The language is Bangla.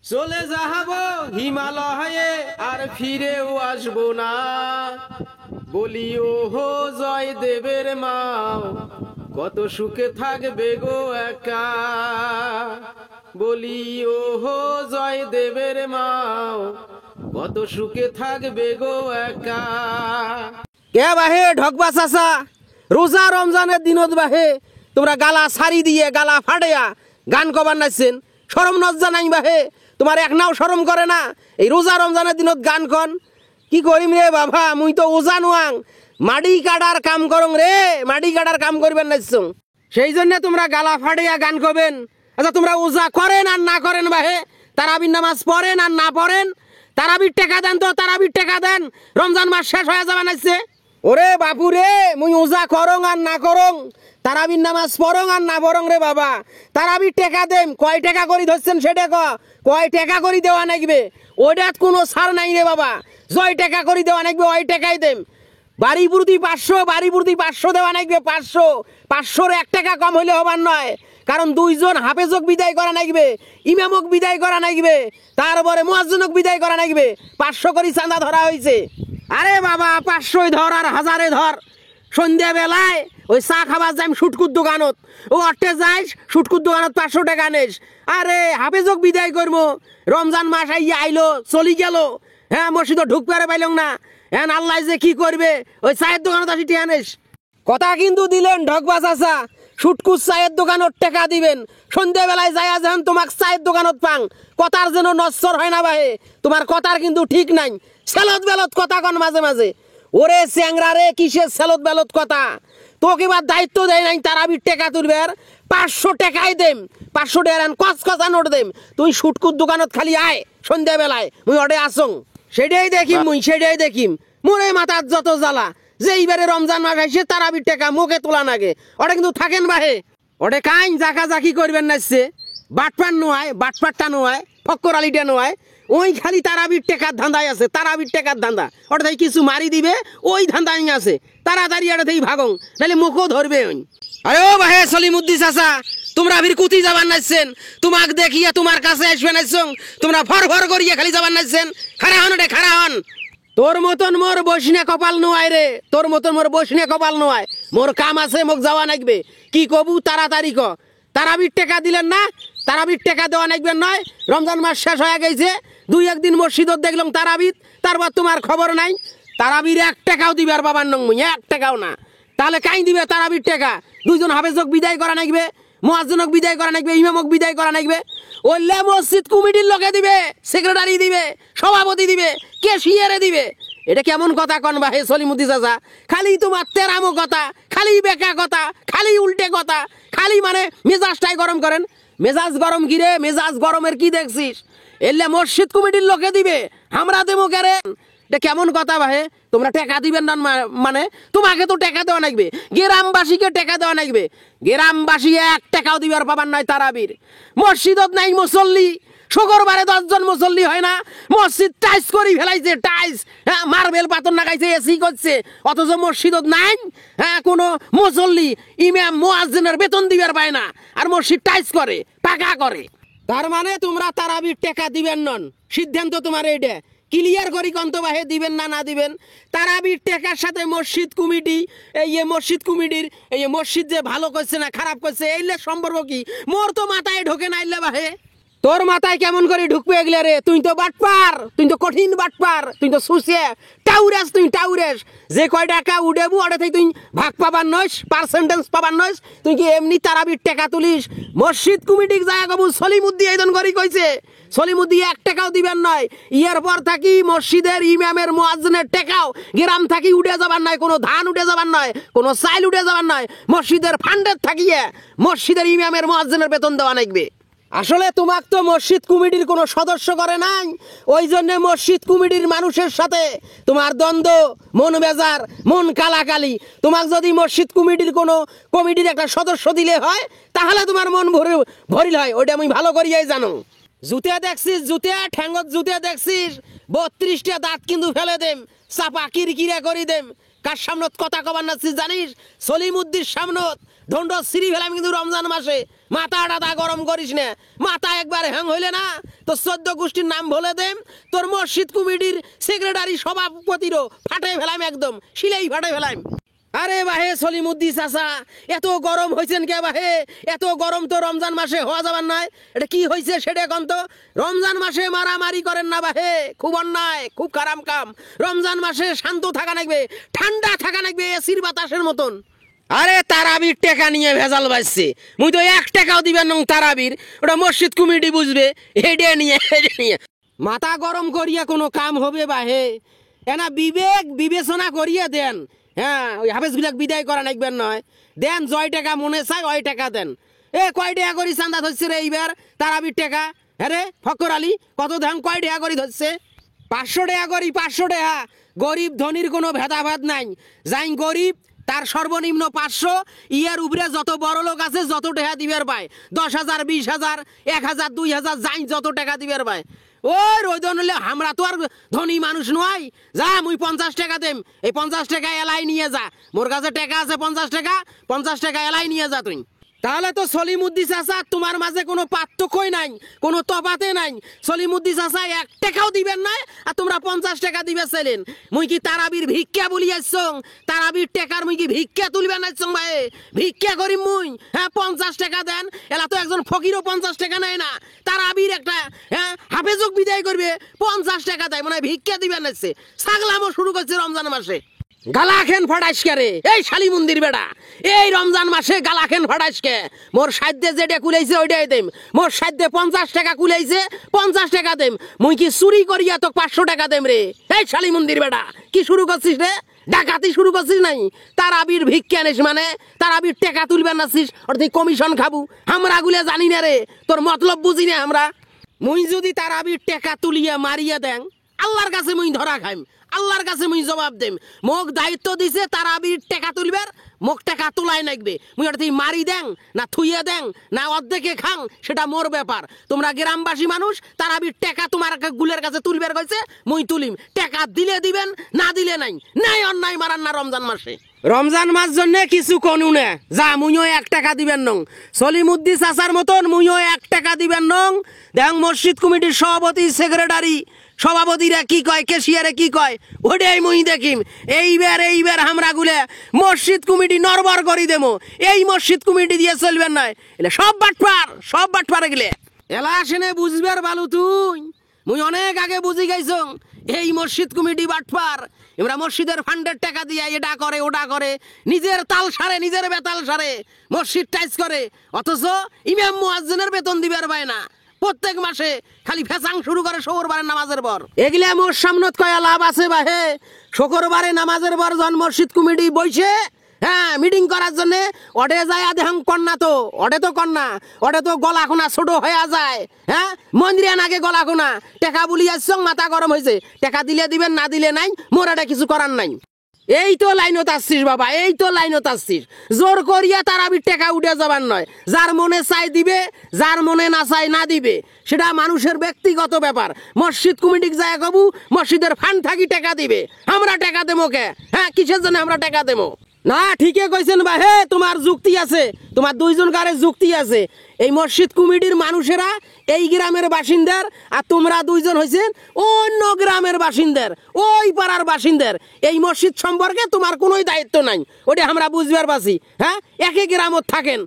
চলে যাব হিমালয়ে আর ফিরেও আসবো না, বলিও হো জয় দেবের মাও কত সুখে থাকবে গো একা, বলিও হো জয় দেবের মাও কত সুখে থাকবে গো একা। কে বাহে ঢকবা চাচা, রোজা রমজানের দিনত বাহে তোমরা গালা সারি দিয়ে গালা ফাড়িয়া গান কবার নাচছেন, শরম লজ্জা নাই বাহে? তোমার এক নাও শরম করে না? এই রোজা রমজানের দিনত গান কন কি করিম রে বাবা, মুই তো ওজা নোয়াং, মাটি কাটার কাম করং রে, মাটি কাটার কাম করবেন নাচছং, সেই জন্য তোমরা গালা ফাড়িয়া গান করবেন। আচ্ছা তোমরা ওজা করেন আর না করেন বাহে, তারাবির নামাজ পড়েন আর না পড়েন, তারাবির টাকা দেন তো, তারাবির টাকা দেন, রমজান মাস শেষ হয়ে যাবে নাচছে। ওরে বাপু রে, মুই ওজা করং আর না করং, তারাবির নামাজ পড়ং আর না পড়ং রে বাবা, তারাবির টাকা দেম, কয় টাকা করে ধরছেন সেটা কয় টাকা করে দেওয়া নাকবে, ওইটাত কোনো ছাড় নাই রে বাবা, জয় টাকা করে দেওয়া নাকবে, ওই টাকাই দেম। বাড়ি প্রতি 500, বাড়ি প্রতি 500 দেওয়া নাকবে, 500 1 টাকা কম হইলে হবার নয়, কারণ 2 জন হাফেজক বিদায় করা নাকবে, ইমামক বিদায় করা নাকবে, তারপরে মুয়াজ্জিনক বিদায় করা নাকবে, 500 করে চাঁদা ধরা হয়েছে। আরে বাবা 500 ধর আর 1000 ধর, সন্ধ্যা বেলায় ওই চা খাবার যাই সুটকুর দোকানত, ও অট্টে যাইস সুটকুর দোকানত 500 টাকা নেস। আরে হাফেজক বিদায় করবো, রমজান মাস আইলো চলি গেল, হ্যাঁ মসজিদে ঢুকতে পাইলাম না, হ্যাঁ আল্লাহ যে কি করবে, ওই চায়ের দোকানত আসি টিয়া নেস। কথা কিন্তু দিলেন ঢকবা চাচা, সুটকুর চায়ের দোকানত টাকা দিবেন, সন্ধ্যাবেলায় যাইয়া যেন তোমাক চায়ের দোকানত পাং, কথার যেন নশ্বর হয় না বাহে, তোমার কথার কিন্তু ঠিক নাই, সেলত বেলত কথা কন মাঝে মাঝে। ওরে চ্যাংরা রে, কিসের সেলত বেলত কথা, তোকে এবার দায়িত্ব দেয় নাই তারাবির টাকা তুলবে, 500 টাকাই দেম, 500 টাকা কচকচা নোট দেম, তুই সুটকুর দোকানত খালি আয় সন্ধ্যাবেলায়, মুই অডে আসং, সেটাই দেখিম, মুই সেটাই দেখিম। মোরে মাথার যত জ্বালা যে এইবারে রমজান মাস আইসে তারাবির টাকা মুখে তোলা নাগে, ওটা কিন্তু থাকেন বাহে, ওটা কাইন জাকা জাকি করবেন নাচছে, বাটপার নয়, বাটপারটা নয়, ফক্কর আলিটা নয়, ওই খালি তারাবির টাকার ধান্দায় আছে, তারাবির টাকার ধান্দা, ওটা থেকে কিছু মারি দিবে ওই ধান্দায় আছে, তাড়াতাড়ি ওটা থেকে ভাগং, নাহলে মুখও ধরবে ওই। আরে ও বাহে সলিমুদ্দি চাচা, তোমরা আবির কুতি যাবার নাচছেন, তোমাক দেখিয়া তোমার কাছে আসবে নাচছং, তোমরা ভর ভর করিয়া খালি যাবার নাচছেন, খারা হন রে খারা হন। তোর মতন মোর বসনে কপাল নয় রে, তোর মতন মোর বসনে কপাল নয়, মোর কাম আছে, মোক যাওয়া নাকবে, কি কবু তাড়াতাড়ি ক। তারাবির টাকা দিলেন না, তারাবির টাকা দেওয়া নাকবেন নয়, রমজান মাস শেষ হয়ে গেছে, 2-1 দিন মসজিদত দেখলাম তারাবির, তারপর তোমার খবর নাই, তারাবির 1 টাকাও দিবে আর বাবার নং, 1 টাকাও না, তাহলে কাই দিবে তারাবির টাকা? 2 জন হাফেজক বিদায় করা নাকবে, মুয়াজ্জিনক বিদায় করা নাকবে, ইমামক বিদায় করা নাকবে, ওইলে মসজিদ কমিটির লোকে দিবে, সেক্রেটারি দিবে, সভাপতি দিবে, ক্যাশিয়ারে দিবে, এটা কেমন কথা কন বাহে সলিমুদ্দি চাচা? খালি তোমার তেরামো কথা, খালি বেকা কথা, খালি উল্টে কথা, খালি মানে মেজাজটাই গরম করেন। মেজাজ গরম কি রে, মেজাজ গরমের কি দেখছিস? এলে মসজিদ কমিটির লোকে দিবে, আমরা দেবো কেরে? এটা কেমন কথা বাহে? তোমরা টাকা দিবেন না মানে তোমাকে তো টাকা দেওয়া নাকবে, গ্রামবাসীকে টাকা দেওয়া নাকবে, গ্রামবাসী 1 টাকাও দিবার পাবার নয় তারাবির। মসজিদত নাই মুসল্লি, শুক্রবারে 10 জন মুসল্লি হয় না, মসজিদ টাইস করি ফেলাইছে, টাইস, হ্যাঁ মার্বেল পাথর লাগাইছে, এসি করছে, অথচ মসজিদত নাই হ্যাঁ কোনো মুসল্লি, ইমাম মুয়াজ্জিনের বেতন দিবার পায় না, আর মসজিদ টাইস করে, পাকা করে। তার মানে তোমরা তারাবির টাকা দিবেন নন, সিদ্ধান্ত তোমার এইটা ক্লিয়ার করি কন্ত বাহে, দিবেন না না দিবেন? তারাবির টাকার সাথে মসজিদ কমিটি, এই মসজিদ কমিটির এই মসজিদ যে ভালো করছে না খারাপ করছে, এইলে সম্পর্ক কি? মোর তো মাথায় ঢোকে না ইল্লে বাহে। তোর মাথায় কেমন করে ঢুকবে এগুলা রে? তুই তো বাটপার, তুই তো কঠিন বাটপার, তুই তো সুসে টাউরেস, তুই টাউরেস, যে কয় টাকা উঠেবু ওটা থেকে তুই ভাগ পাবার নস, পার্সেন্টেজ পাবার নস, তুই কি এমনি তারাবির টাকা তুলিস? মসজিদ কমিটি যায় কবু সলিমুদ্দি এইজন করি কইছে, সলিমুদ্দি 1 টাকাও দিবেন নয়, ইয়ার পর থাকি মসজিদের ইমামের মুয়াজ্জিনের টাকাও গ্রাম থাকি উঠে যাবার নয়, কোনো ধান উঠে যাবার নয়, কোনো চাইল উঠে যাবার নয়, মসজিদের ফান্ডের থাকিয়ে মসজিদের ইমামের মুয়াজ্জিনের বেতন দেওয়া নাকবে। আসলে তোমাক তো মসজিদ কমিটির কোনো সদস্য করে নাই, ওই জন্য মসজিদ কমিটির মানুষের সাথে তোমার দ্বন্দ্ব, মন বেজার, মন কালাকালি। তোমাক যদি মসজিদ কমিটির কোনো কমিটির একটা সদস্য দিলে হয়, তাহলে তোমার মন ভরিল হয়, ওইটা আমি ভালো করিয়াই জানো। জুতে দেখছিস, জুতে ঠ্যাঙ্গত জুতে দেখছিস, 32টা দাঁত কিন্তু ফেলে দেম, চাপা কিরকিরা করি দেম, কার সামনত কথা কবার নাচ্ছিস জানিস? সলিমুদ্দির সামনত ধন্ড সিঁড়ি ফেলাম কিন্তু রমজান মাসে। মাথা টাথা গরম করিস না, মাথা একবার হ্যাং হইলে না তোর 14 গোষ্ঠীর নাম বলে দেম, তোর মসজিদ কমিটির সেক্রেটারি সভাপতিরও ফাটে ফেলাম, একদম শিলেই ফাটে ফেলাম। আরে বাহে সলিমুদ্দি চাচা, এত গরম হয়েছেন কে বাহে? এত গরম তো রমজান মাসে হওয়া যাবার নাই। এটা কি হয়েছে সেটা এখন তো। রমজান মাসে মারামারি করেন না বাহে, খুব অন্যায়, খুব খারাপ কাম। রমজান মাসে শান্ত থাকা লাগবে, ঠান্ডা থাকা লাগবে, এসির বাতাসের মতন। আরে তারাবির টাকা নিয়ে ভেজাল বাজছে, মুই তো 1 টাকাও দিবেন নং তারাবির, ওটা মসজিদ কমিটি বুঝবে। হেডে নিয়ে মাথা গরম করিয়া কোনো কাম হবে বাহে? এনা বিবেক বিবেচনা করিয়া দেন। হ্যাঁ, ওই হাফেজবিলাক বিদায় করা নাকবেন নয়, দেন জয় টাকা মনে চাই ওই টাকা দেন। কয় টাকা করি চান্দা ধরছে রে এইবার তারাবির টাকা? হ্যাঁ রে ফকর আলী, কত ধান কয় টাকা করি ধরছে? 500 টাকা করি, 500 টাকা। গরিব ধনির কোনো ভেদাভেদ নাই, যাই গরিব তার সর্বনিম্ন 500, ইয়ার উপরে যত বড় লোক আছে যত টাকা দিবার পায়, 10,000, 20,000, 1,000, 2,000, যাই যত টাকা দিবার পায়। ওই রোদন হলে আমরা তো আর ধনী মানুষ নয়। যা মুই 50 টাকা দেম, এই 50 টাকা এলাই নিয়ে যা, মোর কাছে টাকা আছে 50 টাকা, 50 টাকা এলাই নিয়ে যা তুই। তাহলে তো সলিমুদ্দি চাচা তোমার মাঝে কোনো পার্থক্যই নাই, কোনো তফাতে নাই। সলিমুদ্দি চাচা 1 টাকাও দিবেন না, আর তোমরা 50 টাকা দিবে ছিলেন। মুই কি তারাবির ভিক্ষা বলি আসছং? তারাবির টাকার মুই কি ভিক্ষা তুলবেন আসছং ভাই? ভিক্ষা করি মুই? হ্যাঁ 50 টাকা দেন, এলা তো একজন ফকিরও 50 টাকা নেয় না। তারাবির একটা হাফেজক বিদায় করবে 50 টাকা দেয়, মানে ভিক্ষা দিবেন আসছে। ছাগলামও শুরু করছে রমজান মাসে। গালাখেন ফাটাইসকে রে এই শালি মন্দির বেড়া, এই রমজান মাসে গালাখেন ফাটাইসকে? মোর সাধ্যে যেটা কুলাইছে ওইটাই দেম, মোর সাধ্যে 50 টাকা কুলাইছে 50 টাকা দেম। মুই কি চুরি করিয়া তো 500 টাকা দেম রে? এই শালি মন্দির বেড়া, কি শুরু করছিস রে? ডাকাতি শুরু করছিস নাই? তারাবির ভিক্ষা নিস মানে তারাবির টাকা তুলবেন নাছিস, ওর তুই কমিশন খাবু? আমরা গুলা জানি না রে, তোর মতলব বুঝি না আমরা। মুই যদি তারাবির টাকা তুলিয়া মারিয়া দেন, আল্লাহর কাছে মুই ধরা খাইম, আল্লাহর কাছে মুই জবাব দেম। মোক দায়িত্ব দিছে তারাবির টাকা তুলবার, মোক টাকা তোলাই নাকবে। মুই ওটা তুই মারি দেন না থুইয়া দেন না অর্ধেকে খাং, সেটা মোর ব্যাপার। তোমরা গ্রামবাসী মানুষ, তারাবির টাকা তোমার গুলের কাছে তুলবার কইছে, মুই তুলিম। টাকা দিলে দিবেন, না দিলে নাই। নাই অন্যায় মারান না রমজান মাসে। রমজান মাস জন্য কিছু কনু না, যা মুইও 1 টাকা দিবেন নং। সলিমুদ্দি চাচার মতন মুইও 1 টাকা দিবেন নং। দেখ মসজিদ কমিটির সভাপতি, সেক্রেটারি, সভাপতিরা কি কয়, কেশিয়ারে কি কয়, ওটাই মুই দেখিম। এইবার আমরা গুলে মসজিদ কমিটি নরবর করি দেবো। এই মসজিদ কমিটি দিয়ে চলবেন নয়, এলে সব বাটপার গেলে এলা আসেনে বুঝবার ভালো তুই। মুই অনেক আগে বুঝি গাইছ এই মসজিদ কমিটি বাটপার। এরা মসজিদের ফান্ডের টাকা দিয়ে এটা করে ওটা করে, নিজের তাল সারে, নিজের বেতাল সারে, মসজিদ টাইজ করে, অথচ ইমাম মুয়াজ্জিনের বেতন দিবার পায় না। প্রত্যেক মাসে খালি ফেসাং শুরু করে শুক্রবারের নামাজের পর। এগুলা মোর সামনত কয়া লাভ আছে বাহে? শুক্রবারে নামাজের পর যখন মসজিদ কমিটি বইছে মিটিং করার জন্য, ওটে যায় দেখাং কন্যা, তো ওটে তো কন্যা, ওটে তো গলা খোনা ছোট হয়ে যায়। মন্দিরে নাগে গলা খোনা, টাকা বলি আসছ, মাথা গরম হয়েছে। টাকা দিলে দিবেন, না দিলে নাই, মোর এটা কিছু করার নাই। এই তো লাইনত আসছিস বাবা, এই তো লাইনত আসছিস। জোর করিয়া তারাবির টাকা উঠে যাবার নয়। যার মনে চাই দিবে, যার মনে না চাই না দিবে, সেটা মানুষের ব্যক্তিগত ব্যাপার। মসজিদ কমিটি যায় কবু মসজিদের ফান্ড থাকি টাকা দিবে, আমরা টাকা দেবো কে? কিসের জন্য আমরা টাকা দেবো? না ঠিকই কইছেন বা তোমার যুক্তি আছে, তোমার 2 জন কারে যুক্তি আছে। এই মসজিদ কমিটির মানুষেরা এই গ্রামের বাসিন্দার, আর তোমরা 2 জন হইছেন অন্য গ্রামের বাসিন্দার, ওই পাড়ার বাসিন্দার। এই মসজিদ সম্পর্কে তোমার কোনোই দায়িত্ব নাই, ওটা আমরা বুঝবার পারছি। একই গ্রামত থাকেন,